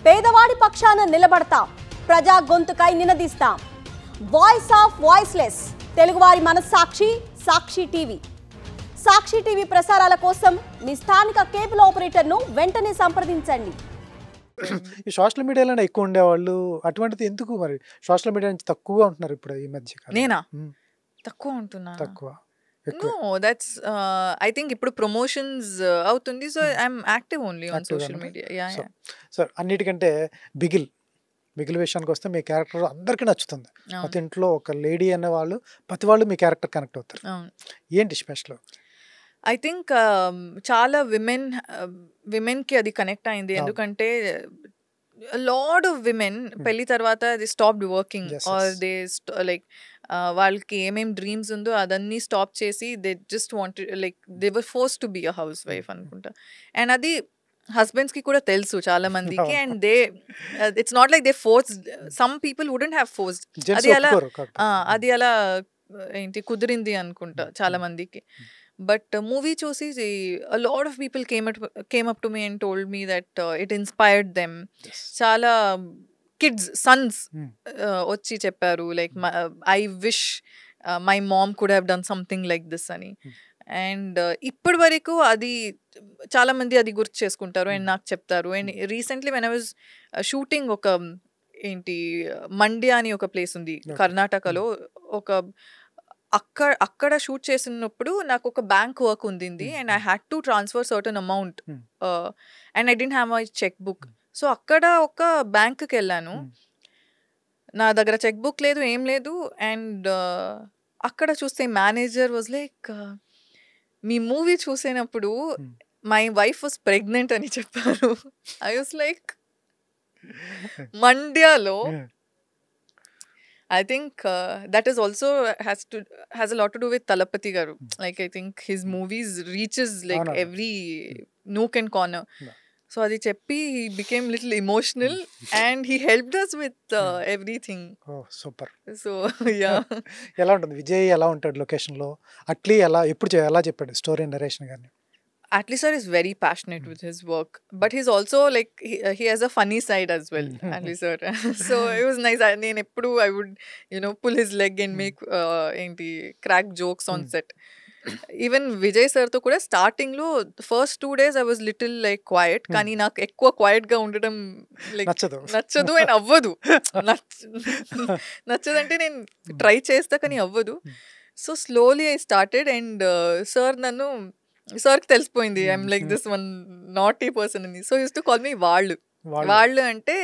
పేదవాడి పక్షాన నిలబడతాం, ప్రజా గొంతుకై నినదిస్తాం. వాయిస్ ఆఫ్ వాయిస్లెస్, తెలుగువారి మనస్సాక్షి సాక్షి టీవీ. సాక్షి టీవీ ప్రసారాల కోసం మీ స్థానిక కేబుల్ ఆపరేటర్ను వెంటనే సంప్రదించండి. ఈ సోషల్ మీడియాలోనే ఎక్కువ ఉండేవాళ్ళు, అటువంటిది ఎందుకు మరి సోషల్ మీడియా నుంచి తక్కువగా ఉంటున్నారు ఇప్పుడు ఈ మధ్య కాలంలో? నేనా తక్కువ ఉంటున్నా? తక్కువ No, that's I think ఇప్పుడు ప్రమోషన్స్ అవుతుంది, so I'm active only on social media. Sir అన్నిటికంటే బిగిల్ విషయానికి వస్తే మీ క్యారెక్టర్ అందరికీ నచ్చుతుంది. ప్రతి ఇంట్లో ఒక లేడీ అనే వాళ్ళు ప్రతి వాళ్ళు మీ క్యారెక్టర్ కనెక్ట్ అవుతారు. ఏంటి స్పెషల్? ఐ థింక్ చాలా విమెన్కి అది కనెక్ట్ అయింది. ఎందుకంటే లాట్ ఆఫ్ విమెన్ పెళ్లి తర్వాత the stopped working or they like వాళ్ళకి ఏమేం డ్రీమ్స్ ఉందో అదన్నీ స్టాప్ చేసి they just wanted like they were forced to be a housewife అనుకుంటా. అండ్ అది హస్బెండ్స్ కి కూడా తెలుసు చాలా మందికి. And they it's not like they forced, some people wouldn't have forced. అది అలా ఏంటి కుదిరింది అనుకుంటా చాలా మందికి. బట్ మూవీ చూసి a lot of people came up to me and told me that it inspired them. చాలా కిడ్స్ సన్స్ వచ్చి చెప్పారు like I wish my mom could have done something like this అని. అండ్ ఇప్పటి వరకు అది చాలా మంది అది గుర్తు చేసుకుంటారు అండ్ నాకు చెప్తారు. And recently when I was shooting ఒక ఏంటి మండ్యా అని ఒక ప్లేస్ ఉంది కర్ణాటకలో, ఒక అక్కడ షూట్ చేసినప్పుడు నాకు ఒక బ్యాంక్ వర్క్ ఉంది and I had to transfer certain amount and I didn't have my cheque book. So అక్కడ ఒక బ్యాంక్కి వెళ్ళాను, నా దగ్గర చెక్ బుక్ లేదు, ఏం లేదు. అండ్ అక్కడ చూస్తే మేనేజర్ వాజ్ లైక్, మీ మూవీ చూసినప్పుడు మై వైఫ్ వాజ్ ప్రెగ్నెంట్ అని చెప్పారు. ఐ వాజ్ లైక్, మండ్యాలో I think that is also has a lot to do with Talapati garu. Like I think his movies reaches like every nook and corner. So adi cheppi he became little emotional and he helped us with everything. Oh, super. So yeah. ఎలా ఉంటుంది విజయ్, ఎలా ఉంటాడు location లో? అట్లీ ఎలా చెప్పాడు story narration గాని? Atlee sir is very passionate with his work, but he's also like he has a funny side as well. Atlee sir. So it was nice. I would pull his leg and make crack jokes on set. Even Vijay sir to kuda starting lo first 2 days I was little like quiet, kani నాకు ఎక్కువ quiet గా ఉండడం like నచ్చదు and అవ్వదు. నచ్చదంటే నేను try చేస్తా కానీ అవ్వదు. So slowly I started and sir నన్ను సార్కి తెలిసిపోయింది I'm like this one naughty person అని. So use to call me వాళ్ళు అంటే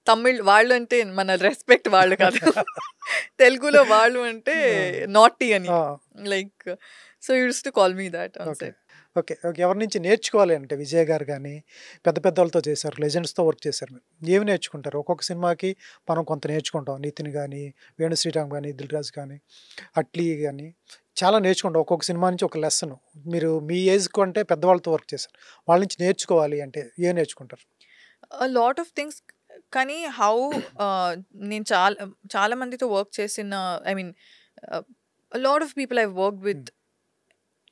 తమిళ్ వాళ్ళు అంటే మన రెస్పెక్ట్ వాళ్ళు కాదు, తెలుగులో వాళ్ళు అంటే నాటీ అని like. So use to call me that. Okay, ఎవరి నుంచి నేర్చుకోవాలి అంటే విజయ్ గారు కానీ పెద్ద వాళ్ళతో చేశారు, లెజెండ్స్తో వర్క్ చేశారు, మీరు ఏమి నేర్చుకుంటారు? ఒక్కొక్క సినిమాకి మనం కొంత నేర్చుకుంటాం. నితిన్ కానీ, వేణు శ్రీరామ్ కానీ, దిల్ రాజు కానీ, అట్లీ కానీ చాలా నేర్చుకుంటాం. ఒక్కొక్క సినిమా నుంచి ఒక లెసన్. మీరు మీ ఏజ్కు అంటే పెద్దవాళ్ళతో వర్క్ చేశారు, వాళ్ళ నుంచి నేర్చుకోవాలి అంటే ఏం నేర్చుకుంటారు? Lot of things. కానీ నేను చాలా మందితో వర్క్ చేసిన, I mean lot of people I work with,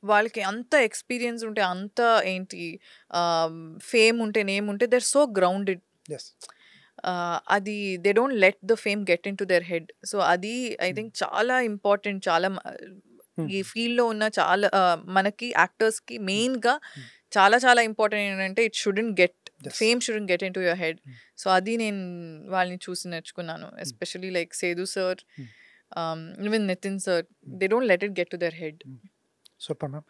వాళ్ళకి అంత ఎక్స్పీరియన్స్ ఉంటే, అంత ఏంటి ఫేమ్ ఉంటే, నేమ్ ఉంటే, దే ఆర్ సో గ్రౌండెడ్. అది they don't let the fame get in to their head. So అది ఐ థింక్ చాలా ఇంపార్టెంట్. చాలా ఈ ఫీల్డ్లో ఉన్న చాలా మనకి యాక్టర్స్కి మెయిన్గా చాలా చాలా ఇంపార్టెంట్ ఏంటంటే it shouldn't get fame shouldn't get into your head. So అది నేను వాళ్ళని చూసి నేర్చుకున్నాను. ఎస్పెషలీ లైక్ సేదు sir, even Nitin sir, they don't let it get to their head. Super ma'am.